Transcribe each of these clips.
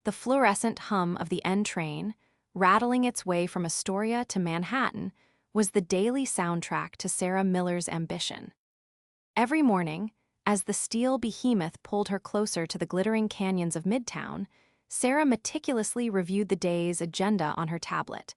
The fluorescent hum of the N train, rattling its way from Astoria to Manhattan, was the daily soundtrack to Sarah Miller's ambition. Every morning, as the steel behemoth pulled her closer to the glittering canyons of Midtown, Sarah meticulously reviewed the day's agenda on her tablet,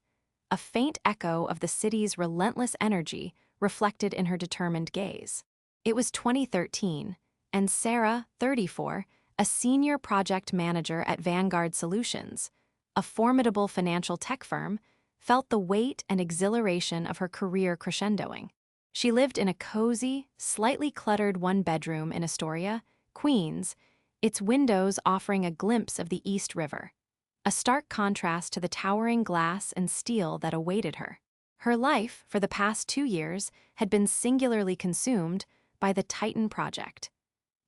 a faint echo of the city's relentless energy reflected in her determined gaze. It was 2013, and Sarah, 34, a senior project manager at Vanguard Solutions, a formidable financial tech firm, felt the weight and exhilaration of her career crescendoing. She lived in a cozy, slightly cluttered one-bedroom in Astoria, Queens, its windows offering a glimpse of the East River, a stark contrast to the towering glass and steel that awaited her. Her life, for the past 2 years, had been singularly consumed by the Titan Project,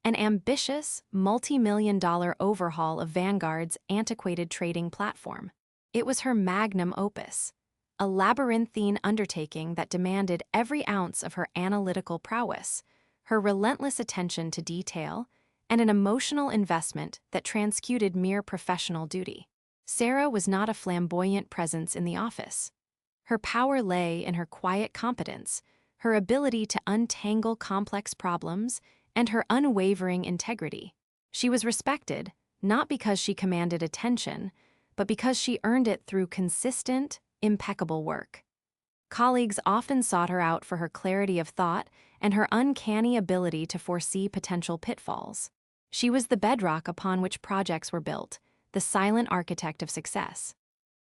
an ambitious, multi-million-dollar overhaul of Vanguard's antiquated trading platform. It was her magnum opus, a labyrinthine undertaking that demanded every ounce of her analytical prowess, her relentless attention to detail, and an emotional investment that transcended mere professional duty. Sarah was not a flamboyant presence in the office. Her power lay in her quiet competence, her ability to untangle complex problems, and her unwavering integrity. She was respected, not because she commanded attention, but because she earned it through consistent, impeccable work. Colleagues often sought her out for her clarity of thought and her uncanny ability to foresee potential pitfalls. She was the bedrock upon which projects were built, the silent architect of success.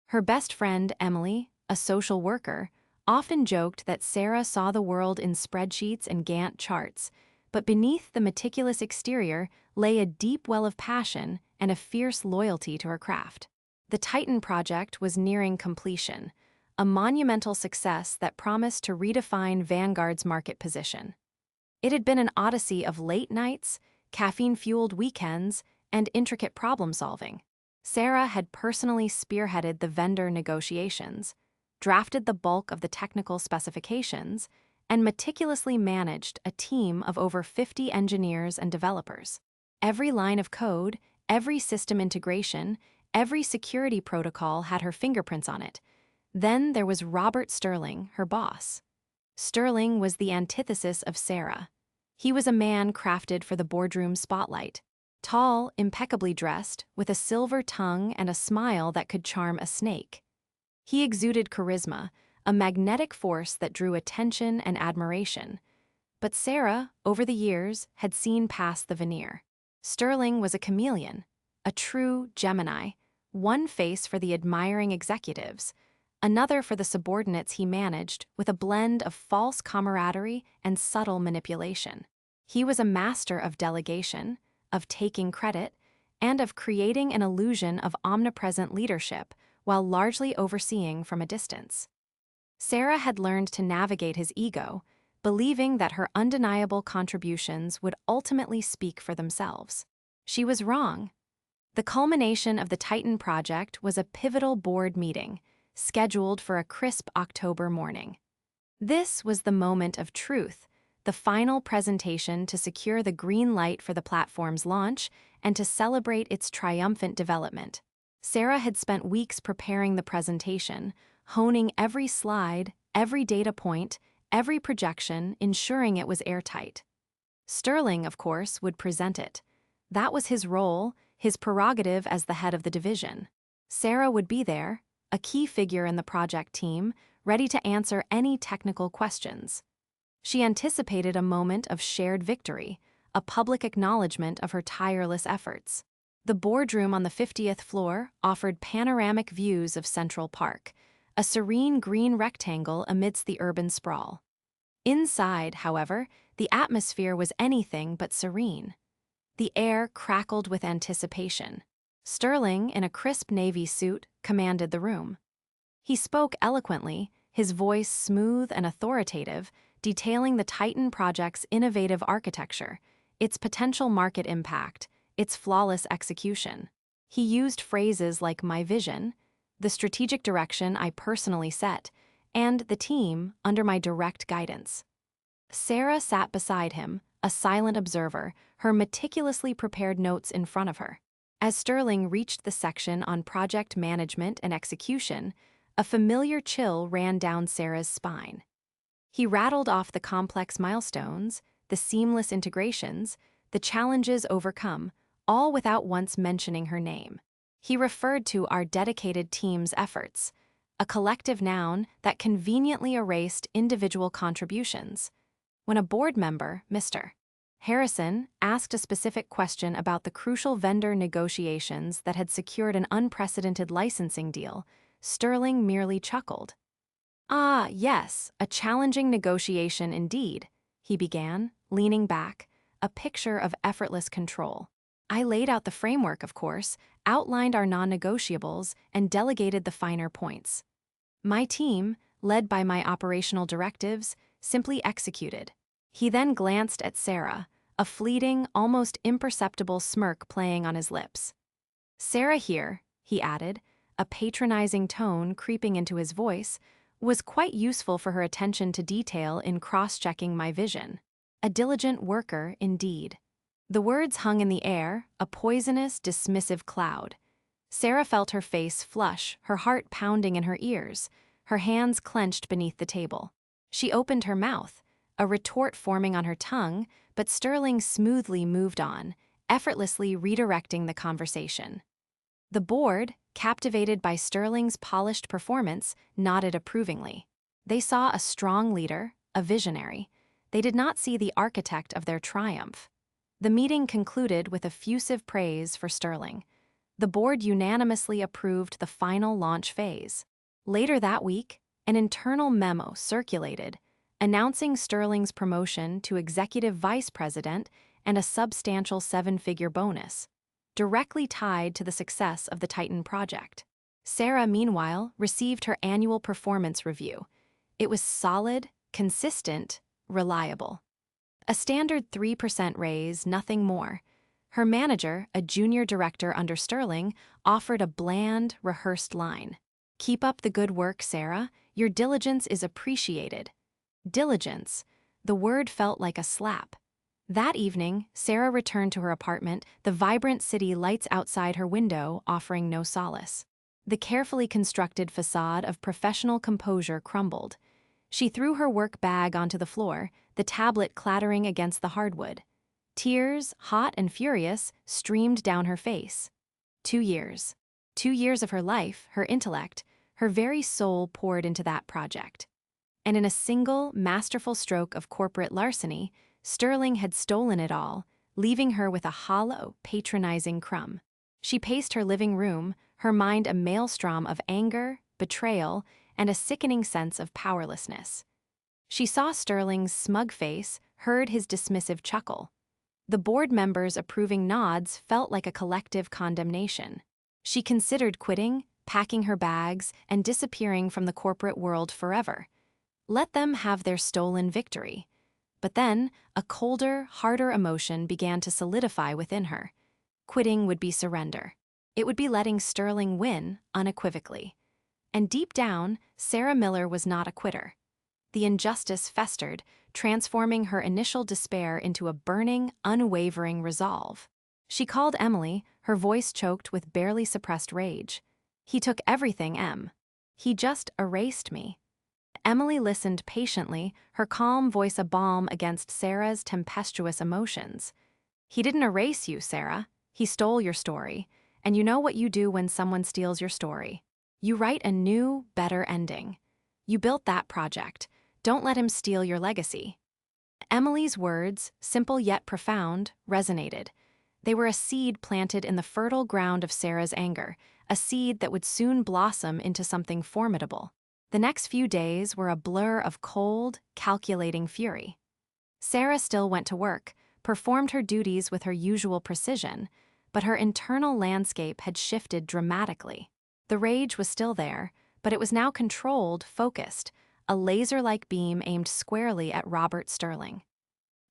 Her best friend, Emily, a social worker, often joked that Sarah saw the world in spreadsheets and Gantt charts, but beneath the meticulous exterior lay a deep well of passion and a fierce loyalty to her craft. The Titan Project was nearing completion, a monumental success that promised to redefine Vanguard's market position. It had been an odyssey of late nights, caffeine-fueled weekends, and intricate problem-solving. Sarah had personally spearheaded the vendor negotiations, drafted the bulk of the technical specifications, and meticulously managed a team of over 50 engineers and developers. Every line of code, every system integration, every security protocol had her fingerprints on it. Then there was Robert Sterling, her boss. Sterling was the antithesis of Sarah. He was a man crafted for the boardroom spotlight. Tall, impeccably dressed, with a silver tongue and a smile that could charm a snake. He exuded charisma, a magnetic force that drew attention and admiration. But Sarah, over the years, had seen past the veneer. Sterling was a chameleon, a true Gemini, one face for the admiring executives, another for the subordinates he managed, with a blend of false camaraderie and subtle manipulation. He was a master of delegation, of taking credit, and of creating an illusion of omnipresent leadership while largely overseeing from a distance. Sarah had learned to navigate his ego, believing that her undeniable contributions would ultimately speak for themselves. She was wrong. The culmination of the Titan Project was a pivotal board meeting, scheduled for a crisp October morning. This was the moment of truth, the final presentation to secure the green light for the platform's launch and to celebrate its triumphant development. Sarah had spent weeks preparing the presentation, honing every slide, every data point, every projection, ensuring it was airtight. Sterling, of course, would present it. That was his role, his prerogative as the head of the division. Sarah would be there, a key figure in the project team, ready to answer any technical questions. She anticipated a moment of shared victory, a public acknowledgement of her tireless efforts. The boardroom on the 50th floor offered panoramic views of Central Park, a serene green rectangle amidst the urban sprawl. Inside, however, the atmosphere was anything but serene. The air crackled with anticipation. Sterling, in a crisp navy suit, commanded the room. He spoke eloquently, his voice smooth and authoritative, detailing the Titan Project's innovative architecture, its potential market impact, its flawless execution. He used phrases like "my vision," "the strategic direction I personally set," and "the team under my direct guidance." Sarah sat beside him, a silent observer, her meticulously prepared notes in front of her. As Sterling reached the section on project management and execution, a familiar chill ran down Sarah's spine. He rattled off the complex milestones, the seamless integrations, the challenges overcome, all without once mentioning her name. He referred to our dedicated team's efforts, a collective noun that conveniently erased individual contributions. When a board member, Mr. Harrison, asked a specific question about the crucial vendor negotiations that had secured an unprecedented licensing deal, Sterling merely chuckled. "Ah, yes, a challenging negotiation indeed," he began, leaning back, a picture of effortless control. "I laid out the framework, of course, outlined our non-negotiables, and delegated the finer points. My team, led by my operational directives, simply executed." He then glanced at Sarah, a fleeting, almost imperceptible smirk playing on his lips. "Sarah here," he added, a patronizing tone creeping into his voice, "was quite useful for her attention to detail in cross-checking my vision. A diligent worker, indeed." The words hung in the air, a poisonous, dismissive cloud. Sarah felt her face flush, her heart pounding in her ears, her hands clenched beneath the table. She opened her mouth, a retort forming on her tongue, but Sterling smoothly moved on, effortlessly redirecting the conversation. The board, captivated by Sterling's polished performance, nodded approvingly. They saw a strong leader, a visionary. They did not see the architect of their triumph. The meeting concluded with effusive praise for Sterling. The board unanimously approved the final launch phase. Later that week, an internal memo circulated, announcing Sterling's promotion to executive vice president and a substantial seven-figure bonus, directly tied to the success of the Titan project. Sarah, meanwhile, received her annual performance review. It was solid, consistent, reliable. A standard 3% raise, nothing more. Her manager, a junior director under Sterling, offered a bland, rehearsed line. "Keep up the good work, Sarah. Your diligence is appreciated." Diligence. The word felt like a slap. That evening, Sarah returned to her apartment, the vibrant city lights outside her window offering no solace. The carefully constructed facade of professional composure crumbled. She threw her work bag onto the floor, the tablet clattering against the hardwood. Tears, hot and furious, streamed down her face. 2 years. 2 years of her life, her intellect, her very soul poured into that project. And in a single, masterful stroke of corporate larceny, Sterling had stolen it all, leaving her with a hollow, patronizing crumb. She paced her living room, her mind a maelstrom of anger, betrayal, and a sickening sense of powerlessness. She saw Sterling's smug face, heard his dismissive chuckle. The board members' approving nods felt like a collective condemnation. She considered quitting, packing her bags, and disappearing from the corporate world forever. Let them have their stolen victory. But then, a colder, harder emotion began to solidify within her. Quitting would be surrender. It would be letting Sterling win, unequivocally. And deep down, Sarah Miller was not a quitter. The injustice festered, transforming her initial despair into a burning, unwavering resolve. She called Emily, her voice choked with barely suppressed rage. "He took everything, Em. He just erased me." Emily listened patiently, her calm voice a balm against Sarah's tempestuous emotions. "He didn't erase you, Sarah. He stole your story. And you know what you do when someone steals your story. You write a new, better ending. You built that project. Don't let him steal your legacy." Emily's words, simple yet profound, resonated. They were a seed planted in the fertile ground of Sarah's anger, a seed that would soon blossom into something formidable. The next few days were a blur of cold, calculating fury. Sarah still went to work, performed her duties with her usual precision, but her internal landscape had shifted dramatically. The rage was still there, but it was now controlled, focused, a laser-like beam aimed squarely at Robert Sterling.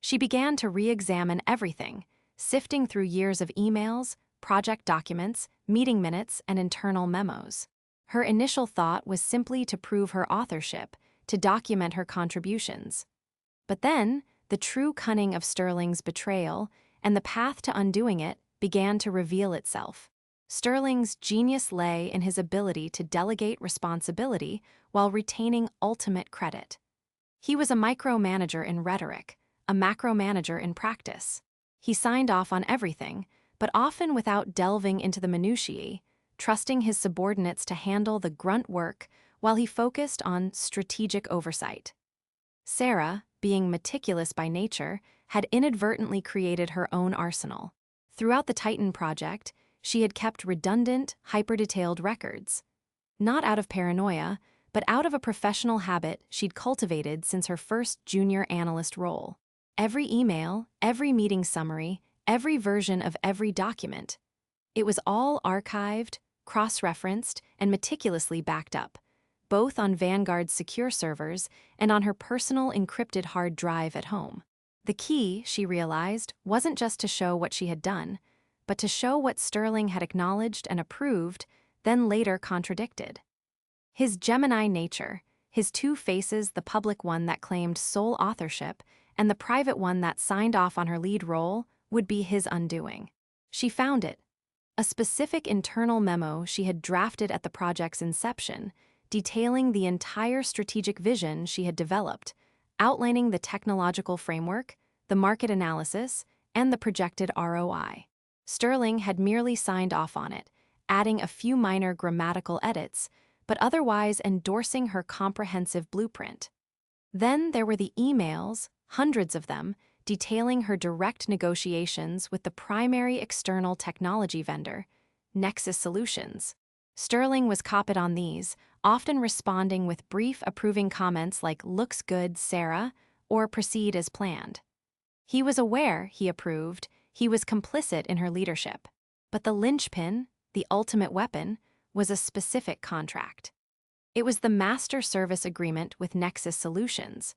She began to re-examine everything, sifting through years of emails, project documents, meeting minutes, and internal memos. Her initial thought was simply to prove her authorship, to document her contributions. But then, the true cunning of Sterling's betrayal and the path to undoing it began to reveal itself. Sterling's genius lay in his ability to delegate responsibility while retaining ultimate credit. He was a micromanager in rhetoric, a macromanager in practice. He signed off on everything, but often without delving into the minutiae, trusting his subordinates to handle the grunt work while he focused on strategic oversight. Sarah, being meticulous by nature, had inadvertently created her own arsenal. Throughout the Titan project, she had kept redundant, hyper-detailed records. Not out of paranoia, but out of a professional habit she'd cultivated since her first junior analyst role. Every email, every meeting summary, every version of every document. It was all archived, cross-referenced, and meticulously backed up, both on Vanguard's secure servers and on her personal encrypted hard drive at home. The key, she realized, wasn't just to show what she had done, but to show what Sterling had acknowledged and approved, then later contradicted. His Gemini nature, his two faces, the public one that claimed sole authorship and the private one that signed off on her lead role, would be his undoing. She found it. A specific internal memo she had drafted at the project's inception, detailing the entire strategic vision she had developed, outlining the technological framework, the market analysis, and the projected ROI. Sterling had merely signed off on it, adding a few minor grammatical edits, but otherwise endorsing her comprehensive blueprint. Then there were the emails, hundreds of them, detailing her direct negotiations with the primary external technology vendor, Nexus Solutions. Sterling was copied on these, often responding with brief approving comments like "looks good, Sarah," or "proceed as planned." He was aware, he approved, he was complicit in her leadership. But the linchpin, the ultimate weapon, was a specific contract. It was the Master Service Agreement with Nexus Solutions,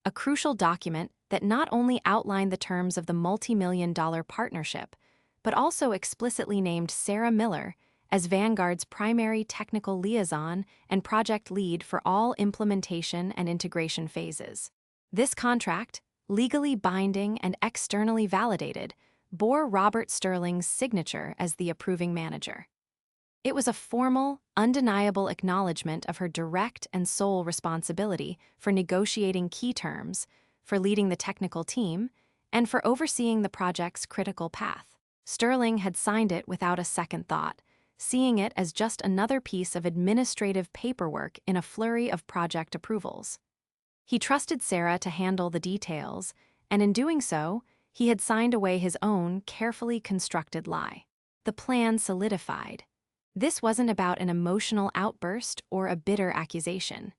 a crucial document that not only outlined the terms of the multi-million-dollar partnership, but also explicitly named Sarah Miller as Vanguard's primary technical liaison and project lead for all implementation and integration phases. This contract, legally binding and externally validated, bore Robert Sterling's signature as the approving manager. It was a formal, undeniable acknowledgement of her direct and sole responsibility for negotiating key terms, for leading the technical team, and for overseeing the project's critical path. Sterling had signed it without a second thought, seeing it as just another piece of administrative paperwork in a flurry of project approvals. He trusted Sarah to handle the details, and in doing so, he had signed away his own carefully constructed lie. The plan solidified. This wasn't about an emotional outburst or a bitter accusation.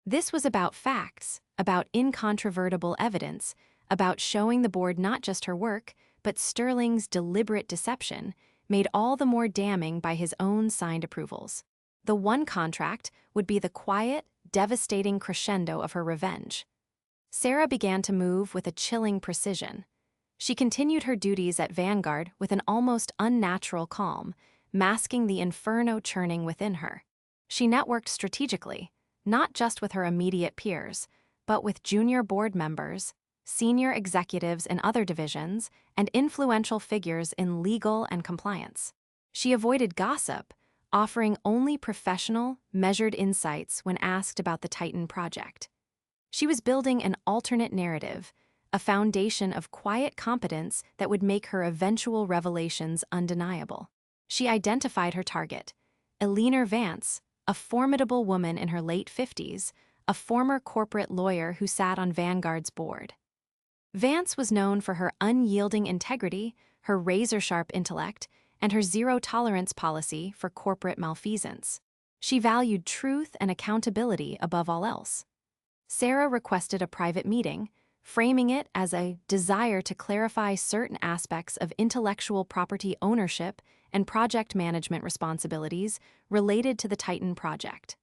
This was about facts, about incontrovertible evidence, about showing the board not just her work, but Sterling's deliberate deception, made all the more damning by his own signed approvals. The one contract would be the quiet, devastating crescendo of her revenge. Sarah began to move with a chilling precision. She continued her duties at Vanguard with an almost unnatural calm, masking the inferno churning within her. She networked strategically, not just with her immediate peers, but with junior board members, senior executives in other divisions, and influential figures in legal and compliance. She avoided gossip, offering only professional, measured insights when asked about the Titan project. She was building an alternate narrative, a foundation of quiet competence that would make her eventual revelations undeniable. She identified her target, Eleanor Vance, a formidable woman in her late 50s, a former corporate lawyer who sat on Vanguard's board. Vance was known for her unyielding integrity, her razor-sharp intellect, and her zero-tolerance policy for corporate malfeasance. She valued truth and accountability above all else. Sarah requested a private meeting, framing it as a desire to clarify certain aspects of intellectual property ownership and project management responsibilities related to the Titan project.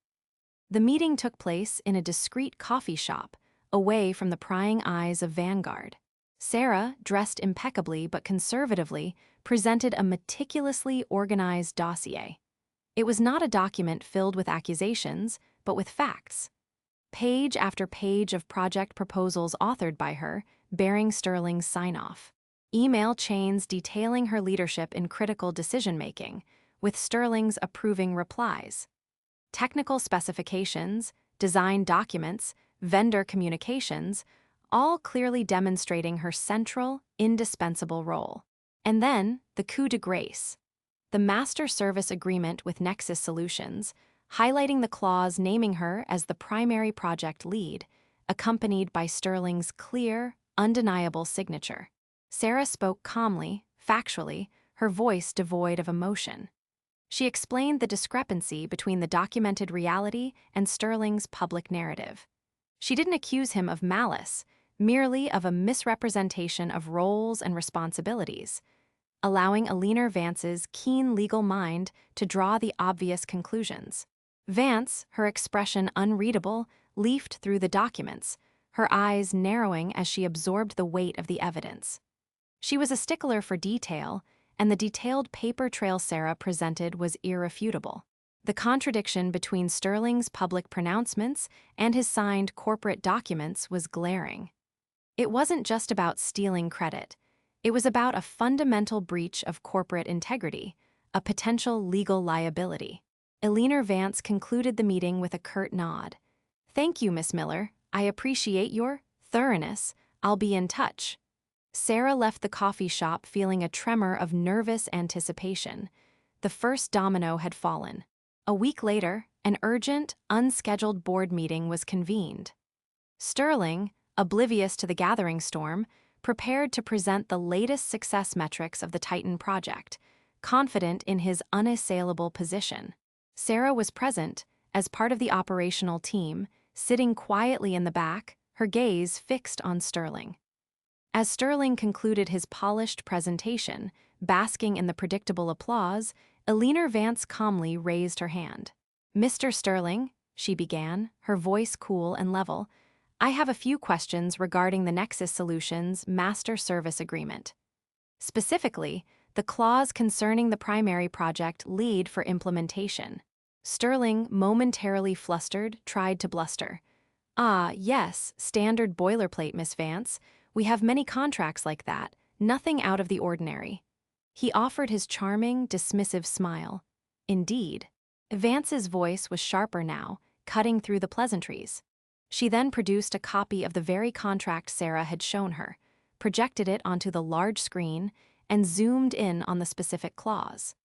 The meeting took place in a discreet coffee shop, away from the prying eyes of Vanguard. Sarah, dressed impeccably but conservatively, presented a meticulously organized dossier. It was not a document filled with accusations, but with facts. Page after page of project proposals authored by her, bearing Sterling's sign-off. email chains detailing her leadership in critical decision-making, with Sterling's approving replies. Technical specifications, design documents, vendor communications, all clearly demonstrating her central, indispensable role. And then, the coup de grace. The master service agreement with Nexus Solutions, highlighting the clause naming her as the primary project lead, accompanied by Sterling's clear, undeniable signature. Sarah spoke calmly, factually, her voice devoid of emotion. She explained the discrepancy between the documented reality and Sterling's public narrative. She didn't accuse him of malice, merely of a misrepresentation of roles and responsibilities, allowing Alina Vance's keen legal mind to draw the obvious conclusions. Vance, her expression unreadable, leafed through the documents, her eyes narrowing as she absorbed the weight of the evidence. She was a stickler for detail, and the detailed paper trail Sarah presented was irrefutable. The contradiction between Sterling's public pronouncements and his signed corporate documents was glaring. It wasn't just about stealing credit. It was about a fundamental breach of corporate integrity, a potential legal liability. Alina Vance concluded the meeting with a curt nod. "Thank you, Miss Miller. I appreciate your thoroughness. I'll be in touch." Sarah left the coffee shop feeling a tremor of nervous anticipation. The first domino had fallen. A week later, an urgent, unscheduled board meeting was convened. Sterling, oblivious to the gathering storm, prepared to present the latest success metrics of the Titan project, confident in his unassailable position. Sarah was present, as part of the operational team, sitting quietly in the back, her gaze fixed on Sterling. As Sterling concluded his polished presentation, basking in the predictable applause, Alina Vance calmly raised her hand. "Mr. Sterling," she began, her voice cool and level, "I have a few questions regarding the Nexus Solutions Master Service Agreement. Specifically, the clause concerning the primary project lead for implementation." Sterling, momentarily flustered, tried to bluster. "Ah, yes, standard boilerplate, Miss Vance. We have many contracts like that, nothing out of the ordinary." He offered his charming, dismissive smile. "Indeed." Vance's voice was sharper now, cutting through the pleasantries. She then produced a copy of the very contract Sarah had shown her, projected it onto the large screen, and zoomed in on the specific clause.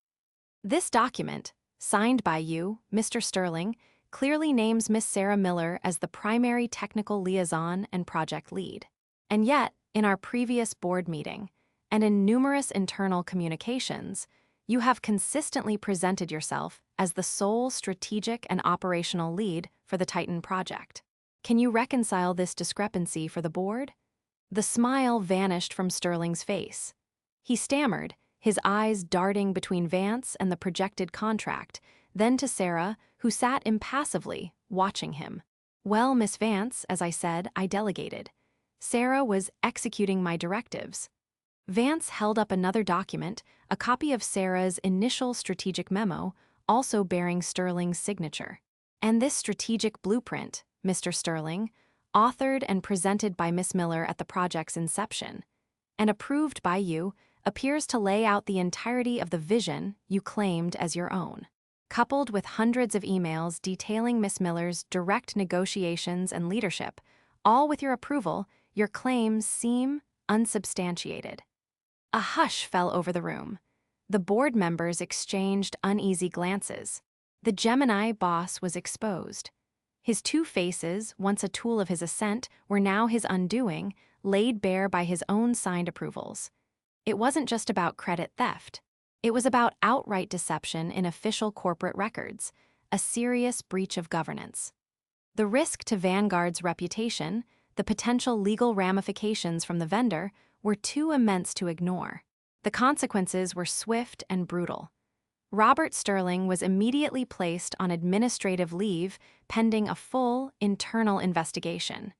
"This document, signed by you, Mr. Sterling, clearly names Miss Sarah Miller as the primary technical liaison and project lead. And yet, in our previous board meeting, and in numerous internal communications, you have consistently presented yourself as the sole strategic and operational lead for the Titan project. Can you reconcile this discrepancy for the board?" The smile vanished from Sterling's face. He stammered, his eyes darting between Vance and the projected contract, then to Sarah, who sat impassively, watching him. "Well, Miss Vance, as I said, I delegated. Sarah was executing my directives." Vance held up another document, a copy of Sarah's initial strategic memo, also bearing Sterling's signature. "And this strategic blueprint, Mr. Sterling, authored and presented by Miss Miller at the project's inception, and approved by you, appears to lay out the entirety of the vision you claimed as your own. Coupled with hundreds of emails detailing Miss Miller's direct negotiations and leadership, all with your approval, your claims seem unsubstantiated." A hush fell over the room. The board members exchanged uneasy glances. The Gemini boss was exposed. His two faces, once a tool of his ascent, were now his undoing, laid bare by his own signed approvals. It wasn't just about credit theft. It was about outright deception in official corporate records, a serious breach of governance. The risk to Vanguard's reputation, the potential legal ramifications from the vendor, were too immense to ignore. The consequences were swift and brutal. Robert Sterling was immediately placed on administrative leave pending a full internal investigation.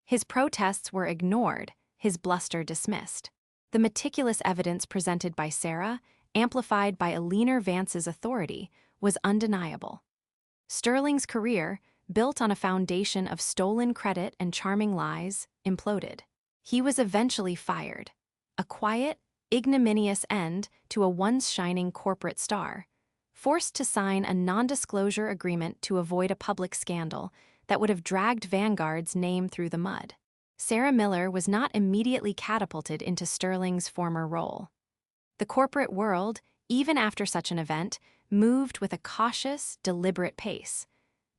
His protests were ignored, his bluster dismissed. The meticulous evidence presented by Sarah, amplified by Alina Vance's authority, was undeniable. Sterling's career, built on a foundation of stolen credit and charming lies, imploded. He was eventually fired. a quiet, ignominious end to a once shining corporate star. Forced to sign a non-disclosure agreement to avoid a public scandal that would have dragged Vanguard's name through the mud, Sarah Miller was not immediately catapulted into Sterling's former role. The corporate world, even after such an event, moved with a cautious, deliberate pace.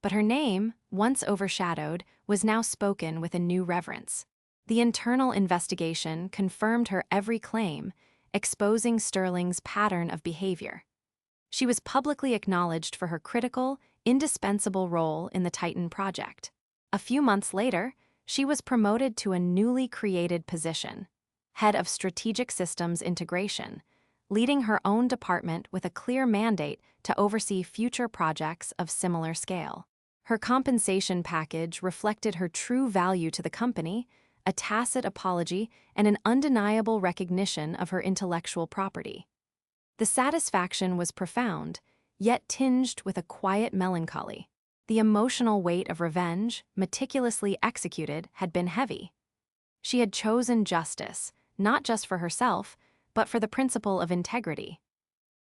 But her name, once overshadowed, was now spoken with a new reverence. The internal investigation confirmed her every claim, exposing Sterling's pattern of behavior. She was publicly acknowledged for her critical, indispensable role in the Titan project. A few months later, she was promoted to a newly created position, head of strategic systems integration, leading her own department with a clear mandate to oversee future projects of similar scale. Her compensation package reflected her true value to the company, a tacit apology, and an undeniable recognition of her intellectual property. The satisfaction was profound, yet tinged with a quiet melancholy. The emotional weight of revenge, meticulously executed, had been heavy. She had chosen justice, not just for herself, but for the principle of integrity.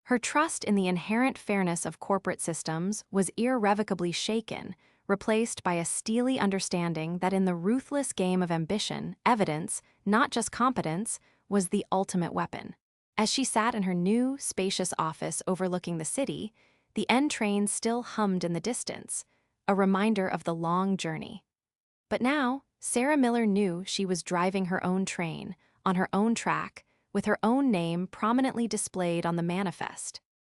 Her trust in the inherent fairness of corporate systems was irrevocably shaken, replaced by a steely understanding that in the ruthless game of ambition, evidence, not just competence, was the ultimate weapon. As she sat in her new, spacious office overlooking the city, the N train still hummed in the distance, a reminder of the long journey. But now, Sarah Miller knew she was driving her own train, on her own track, with her own name prominently displayed on the manifest.